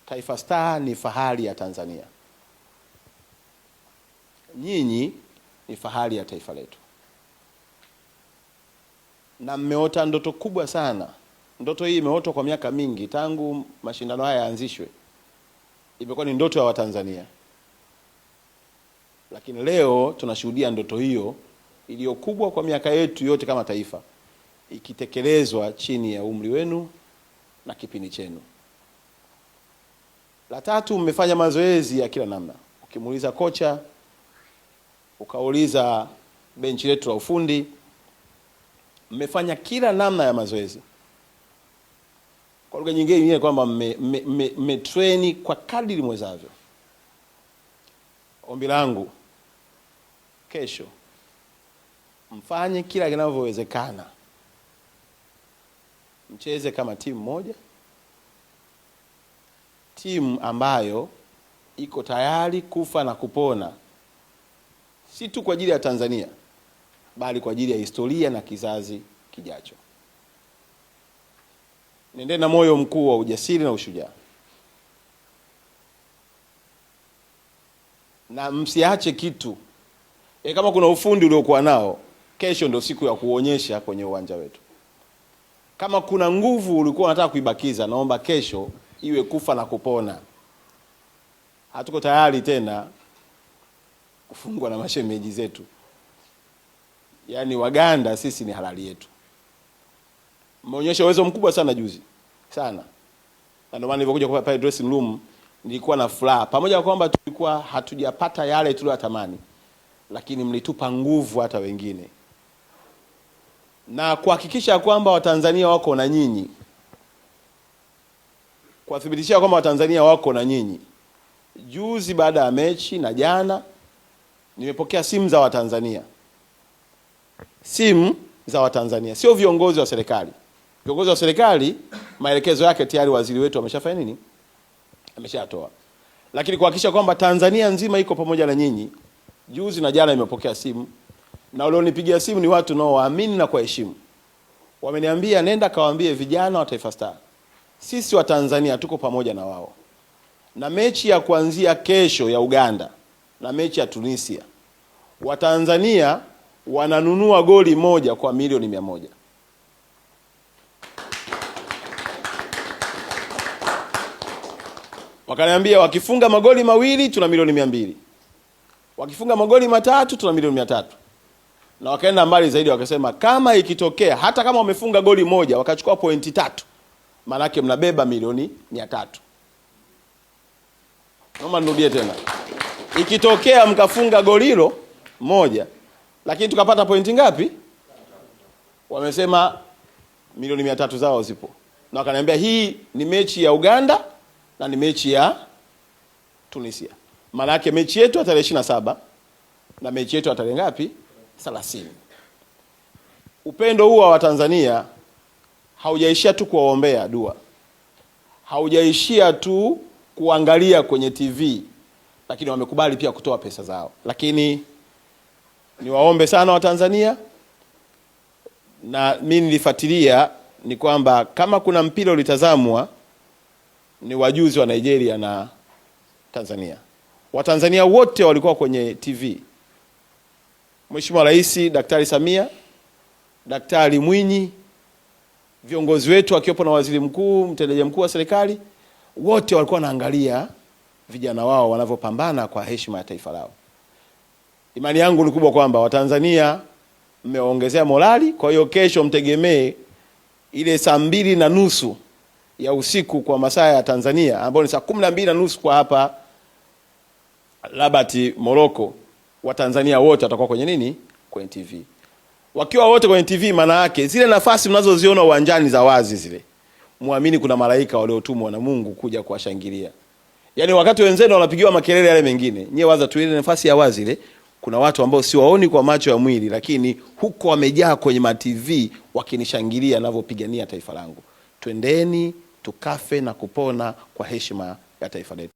Taifa Star ni fahari ya Tanzania. Nyinyi ni fahari ya taifa letu. Na mmeota ndoto kubwa sana. Ndoto hii imeotwa kwa miaka mingi tangu mashindano haya yaanzishwe. Imekuwa ni ndoto ya Watanzania. Lakini leo tunashuhudia ndoto hiyo iliyo kubwa kwa miaka yetu yote kama taifa ikitekelezwa chini ya umri wenu na kipindi chenu. La tatu, mmefanya mazoezi ya kila namna. Ukimuuliza kocha, ukauliza benchi letu la ufundi, mmefanya kila namna ya mazoezi. Kwa lugha nyingine kwamba mmetrain kwa kadiri mwezavyo. Ombi langu, kesho mfanye kila kinavyowezekana. Mcheze kama timu moja. Timu ambayo iko tayari kufa na kupona, si tu kwa ajili ya Tanzania, bali kwa ajili ya historia na kizazi kijacho. Nendeni na moyo mkuu wa ujasiri na ushujaa. Na msiache kitu. Kama kuna ufundi uliokuwa nao, kesho ndio siku ya kuonyesha kwenye uwanja wetu. Kama kuna nguvu ulikuwa unataka kuibakiza, naomba kesho iwe kufa na kupona. Hatuko tayari tena kufungwa na mashemeji zetu. Yaani Waganda sisi ni halali yetu. Mmeonyesha uwezo mkubwa sana juzi. Sana. Na ndio maana nilipokuja pale dressing room nilikuwa na furaha. Pamoja na kwamba tulikuwa hatujapata yale tuliyotamani, lakini mlitupa nguvu hata wengine. Na kuhakikisha kwamba Watanzania wako na nyinyi. Kuwathibitishia kwamba Watanzania wako na nyinyi. Juzi baada ya mechi na jana nimepokea simu za Watanzania. Simu za Watanzania, sio viongozi wa serikali. Viongozi wa serikali maelekezo yake tayari waziri wetu ameshafanya nini? Ameshatoa. Lakini kuhakikisha kwamba Tanzania nzima iko pamoja na nyinyi, juzi na jana nimepokea simu, na walionipigia simu ni watu nao waamini na kuheshimu. Wameniambia nenda kawaambie vijana wa Taifa Star, sisi wa Tanzania tuko pamoja na wao. Na mechi ya kuanzia kesho ya Uganda na mechi ya Tunisia, Watanzania wananunua goli moja kwa milioni 100. Wakaniambia wakifunga magoli mawili tuna milioni 200. Wakifunga magoli matatu tuna milioni 300. Na wakaenda mbali zaidi wakasema kama ikitokea hata kama wamefunga goli moja wakachukua pointi 3, maana yake mnabeba milioni 300. Naomba nirudie tena. Ikitokea mkafunga goli hilo moja lakini tukapata pointi ngapi? Wamesema milioni 300 zao zipo. Na wakaniambia hii ni mechi ya Uganda na ni mechi ya Tunisia. Maana yake mechi yetu tarehe 27 na mechi yetu tarehe ngapi? 30. Upendo huu wa Tanzania haujaishia tu kuwaombea dua. Haujaishia tu kuangalia kwenye TV, lakini wamekubali pia kutoa pesa zao. Lakini niwaombe sana Watanzania, na mimi nilifuatilia ni kwamba kama kuna mpira ulitazamwa ni wajuzi wa Nigeria na Tanzania. Watanzania wote walikuwa kwenye TV. Mheshimiwa Rais Daktari Samia, Daktari Mwinyi, viongozi wetu akiwepo na waziri mkuu, mtendaji mkuu wa serikali, wote walikuwa wanaangalia vijana wao wanavyopambana kwa heshima ya taifa lao. Imani yangu ni kubwa kwamba Watanzania mmeongezea morali. Kwa hiyo kesho mtegemee ile saa 2:30 ya usiku kwa masaa ya Tanzania, ambayo ni saa 12:30 kwa hapa Rabat, Morocco. Watanzania wote watakuwa kwenye nini? Kwenye TV. Wakiwa wote kwenye TV, maana yake zile nafasi mnazoziona uwanjani za wazi zile, muamini kuna malaika waliotumwa na Mungu kuja kuwashangilia. Yaani wakati wenzenu wanapigiwa makelele yale mengine, nyewe waza tu ile nafasi ya wazi ile, kuna watu ambao siwaoni kwa macho ya mwili, lakini huko wamejaa kwenye ma TV wakinishangilia ninavyopigania taifa langu. Twendeni tukafe na kupona kwa heshima ya taifa letu.